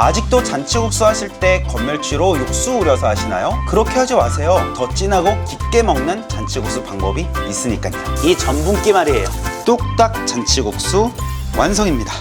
아직도 잔치국수 하실 때 건멸치로 육수 우려서 하시나요? 그렇게 하지 마세요. 더 진하고 깊게 먹는 잔치국수 방법이 있으니까요. 이 전분기 말이에요. 뚝딱 잔치국수 완성입니다.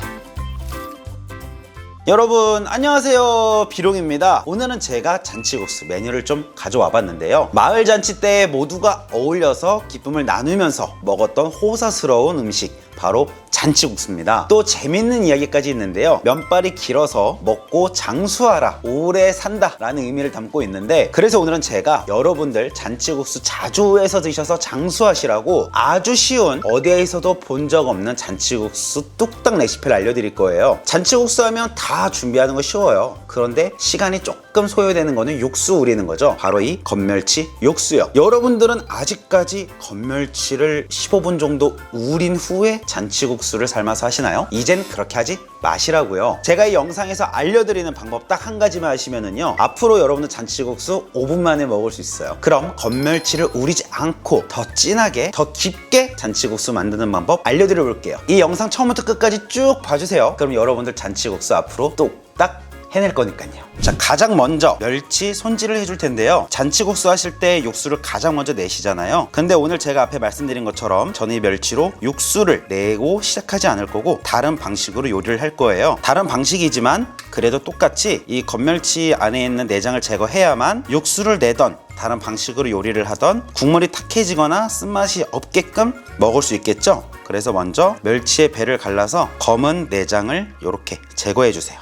여러분 안녕하세요, 비룡입니다. 오늘은 제가 잔치국수 메뉴를 좀 가져와 봤는데요. 마을 잔치 때 모두가 어울려서 기쁨을 나누면서 먹었던 호사스러운 음식, 바로 잔치국수입니다. 또 재밌는 이야기까지 있는데요. 면발이 길어서 먹고 장수하라, 오래 산다 라는 의미를 담고 있는데, 그래서 오늘은 제가 여러분들 잔치국수 자주 해서 드셔서 장수하시라고 아주 쉬운, 어디에서도 본 적 없는 잔치국수 뚝딱 레시피를 알려드릴 거예요. 잔치국수 하면 다 준비하는 거 쉬워요. 그런데 시간이 조금 소요되는 거는 육수 우리는 거죠. 바로 이 건멸치 육수요. 여러분들은 아직까지 건멸치를 15분 정도 우린 후에 잔치국수를 삶아서 하시나요? 이젠 그렇게 하지 마시라고요. 제가 이 영상에서 알려드리는 방법 딱 한 가지만 하시면은요, 앞으로 여러분들 잔치국수 5분 만에 먹을 수 있어요. 그럼 건멸치를 우리지 않고 더 진하게, 더 깊게 잔치국수 만드는 방법 알려드려 볼게요. 이 영상 처음부터 끝까지 쭉 봐주세요. 그럼 여러분들 잔치국수 앞으로 뚝딱 해낼 거니까요. 자, 가장 먼저 멸치 손질을 해줄 텐데요. 잔치국수 하실 때 육수를 가장 먼저 내시잖아요. 근데 오늘 제가 앞에 말씀드린 것처럼 저는 이 멸치로 육수를 내고 시작하지 않을 거고 다른 방식으로 요리를 할 거예요. 다른 방식이지만 그래도 똑같이 이 건멸치 안에 있는 내장을 제거해야만 육수를 내던 다른 방식으로 요리를 하던 국물이 탁해지거나 쓴맛이 없게끔 먹을 수 있겠죠. 그래서 먼저 멸치의 배를 갈라서 검은 내장을 이렇게 제거해 주세요.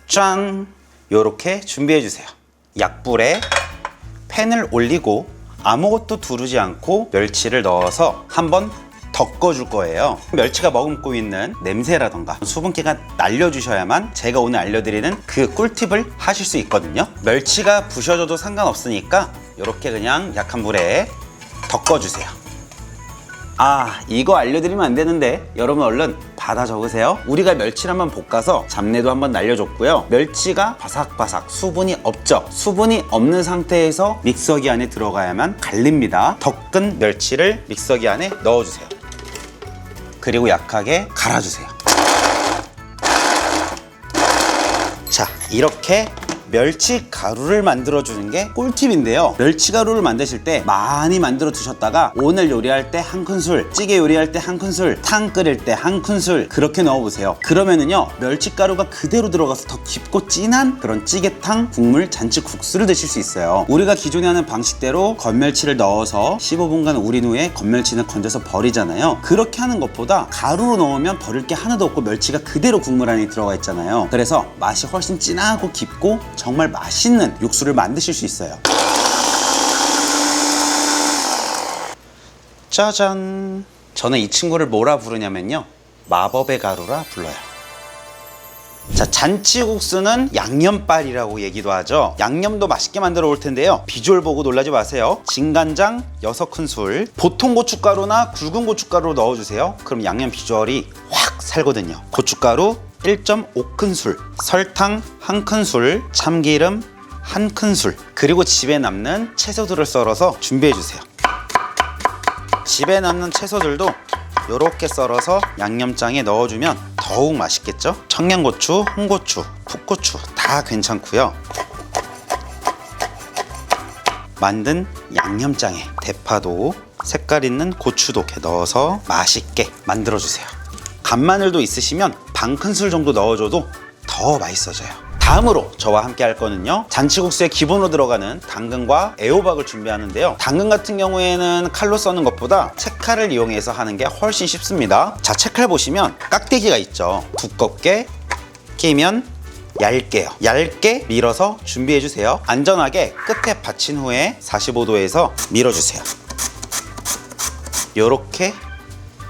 짠! 요렇게 준비해 주세요. 약불에 팬을 올리고 아무것도 두르지 않고 멸치를 넣어서 한번 덮어줄 거예요. 멸치가 머금고 있는 냄새라던가 수분기가 날려주셔야만 제가 오늘 알려드리는 그 꿀팁을 하실 수 있거든요. 멸치가 부셔져도 상관없으니까 이렇게 그냥 약한 불에 덮어주세요. 아, 이거 알려드리면 안 되는데 여러분 얼른 받아 적으세요. 우리가 멸치를 한번 볶아서 잡내도 한번 날려줬고요. 멸치가 바삭바삭, 수분이 없죠. 수분이 없는 상태에서 믹서기 안에 들어가야만 갈립니다. 덮은 멸치를 믹서기 안에 넣어주세요. 그리고 약하게 갈아주세요. 자, 이렇게 멸치 가루를 만들어주는 게 꿀팁인데요. 멸치 가루를 만드실 때 많이 만들어 두셨다가 오늘 요리할 때 한 큰술, 찌개 요리할 때 한 큰술, 탕 끓일 때 한 큰술 그렇게 넣어보세요. 그러면은요, 멸치 가루가 그대로 들어가서 더 깊고 진한 그런 찌개탕, 국물, 잔치국수를 드실 수 있어요. 우리가 기존에 하는 방식대로 건멸치를 넣어서 15분간 우린 후에 건멸치는 건져서 버리잖아요. 그렇게 하는 것보다 가루로 넣으면 버릴 게 하나도 없고 멸치가 그대로 국물 안에 들어가 있잖아요. 그래서 맛이 훨씬 진하고 깊고 정말 맛있는 육수를 만드실 수 있어요. 짜잔! 저는 이 친구를 뭐라 부르냐면요, 마법의 가루라 불러요. 자, 잔치국수는 양념빨이라고 얘기도 하죠. 양념도 맛있게 만들어 올 텐데요. 비주얼 보고 놀라지 마세요. 진간장 6큰술, 보통 고춧가루나 굵은 고춧가루 넣어주세요. 그럼 양념 비주얼이 확 살거든요. 고춧가루 1.5큰술, 설탕 1큰술, 참기름 1큰술, 그리고 집에 남는 채소들을 썰어서 준비해주세요. 집에 남는 채소들도 이렇게 썰어서 양념장에 넣어주면 더욱 맛있겠죠? 청양고추, 홍고추, 풋고추 다 괜찮고요. 만든 양념장에 대파도, 색깔 있는 고추도 이렇게 넣어서 맛있게 만들어주세요. 간마늘도 있으시면 반 큰술 정도 넣어줘도 더 맛있어져요. 다음으로 저와 함께 할 거는요, 잔치국수의 기본으로 들어가는 당근과 애호박을 준비하는데요. 당근 같은 경우에는 칼로 써는 것보다 채칼을 이용해서 하는 게 훨씬 쉽습니다. 자, 채칼 보시면 깍대기가 있죠. 두껍게 끼면 얇게요. 얇게 밀어서 준비해 주세요. 안전하게 끝에 받친 후에 45도에서 밀어주세요. 이렇게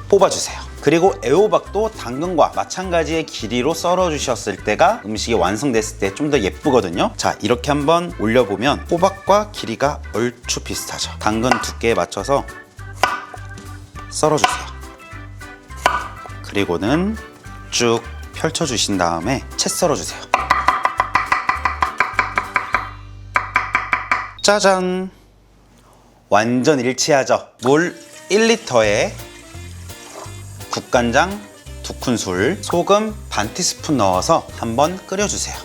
뽑아주세요. 그리고 애호박도 당근과 마찬가지의 길이로 썰어 주셨을 때가 음식이 완성됐을 때 좀 더 예쁘거든요. 자, 이렇게 한번 올려보면 호박과 길이가 얼추 비슷하죠. 당근 두께에 맞춰서 썰어 주세요. 그리고는 쭉 펼쳐 주신 다음에 채 썰어 주세요. 짜잔! 완전 일치하죠. 물 1리터에 국간장 2큰술, 소금 반 티스푼 넣어서 한번 끓여주세요.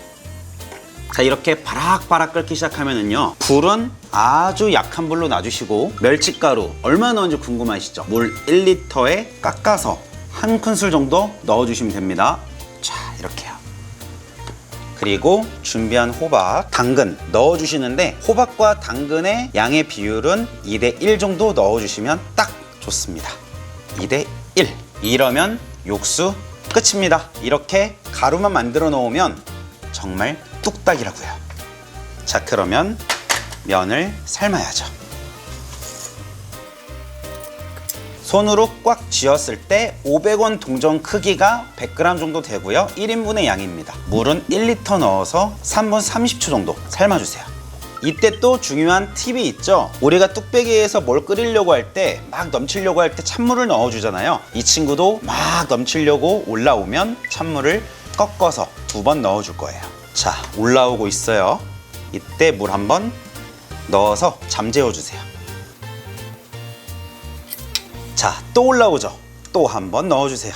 자, 이렇게 바락바락 끓기 시작하면은요, 불은 아주 약한 불로 놔주시고 멸치가루 얼마 넣은지 궁금하시죠? 물 1리터에 깎아서 1큰술 정도 넣어주시면 됩니다. 자, 이렇게요. 그리고 준비한 호박, 당근 넣어주시는데 호박과 당근의 양의 비율은 2대1 정도 넣어주시면 딱 좋습니다. 2대1. 이러면 육수 끝입니다. 이렇게 가루만 만들어 놓으면 정말 뚝딱이라고요. 자, 그러면 면을 삶아야죠. 손으로 꽉 쥐었을 때 500원 동전 크기가 100g 정도 되고요. 1인분의 양입니다. 물은 1리터 넣어서 3분 30초 정도 삶아주세요. 이때 또 중요한 팁이 있죠. 우리가 뚝배기에서 뭘 끓이려고 할 때, 막 넘치려고 할 때 찬물을 넣어주잖아요. 이 친구도 막 넘치려고 올라오면 찬물을 꺾어서 2번 넣어줄 거예요. 자, 올라오고 있어요. 이때 물 한번 넣어서 잠재워주세요. 자, 또 올라오죠. 또 한번 넣어주세요.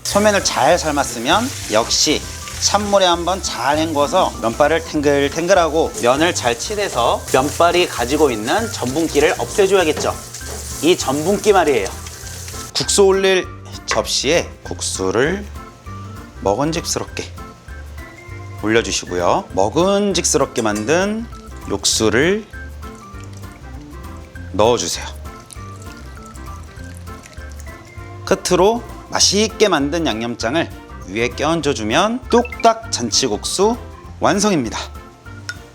소면을 잘 삶았으면 역시 찬물에 한번 잘 헹궈서 면발을 탱글탱글하고 면을 잘 치대서 면발이 가지고 있는 전분기를 없애줘야겠죠. 이 전분기 말이에요. 국수 올릴 접시에 국수를 먹은직스럽게 올려주시고요. 먹은직스럽게 만든 육수를 넣어주세요. 끝으로 맛있게 만든 양념장을 위에 껴얹어주면 뚝딱 잔치국수 완성입니다.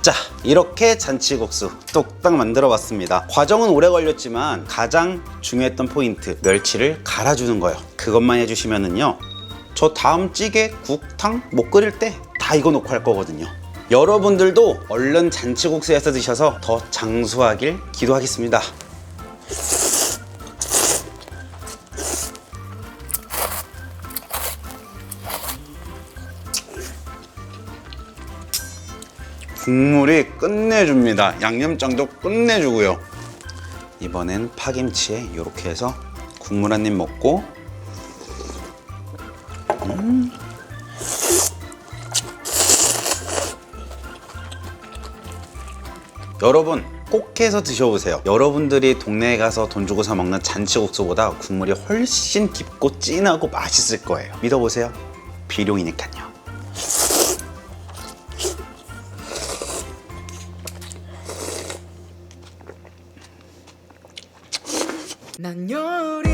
자, 이렇게 잔치국수 뚝딱 만들어 봤습니다. 과정은 오래 걸렸지만 가장 중요했던 포인트, 멸치를 갈아주는 거예요. 그것만 해주시면은요, 저 다음 찌개, 국, 탕 못 끓일 때 다 이거 놓고 할 거거든요. 여러분들도 얼른 잔치국수에서 드셔서 더 장수하길 기도하겠습니다. 국물이 끝내줍니다. 양념장도 끝내주고요. 이번엔 파김치에 이렇게 해서 국물 한 입 먹고 여러분 꼭 해서 드셔보세요. 여러분들이 동네에 가서 돈 주고 사 먹는 잔치국수보다 국물이 훨씬 깊고 진하고 맛있을 거예요. 믿어보세요. 비룡이니까요. 난 요리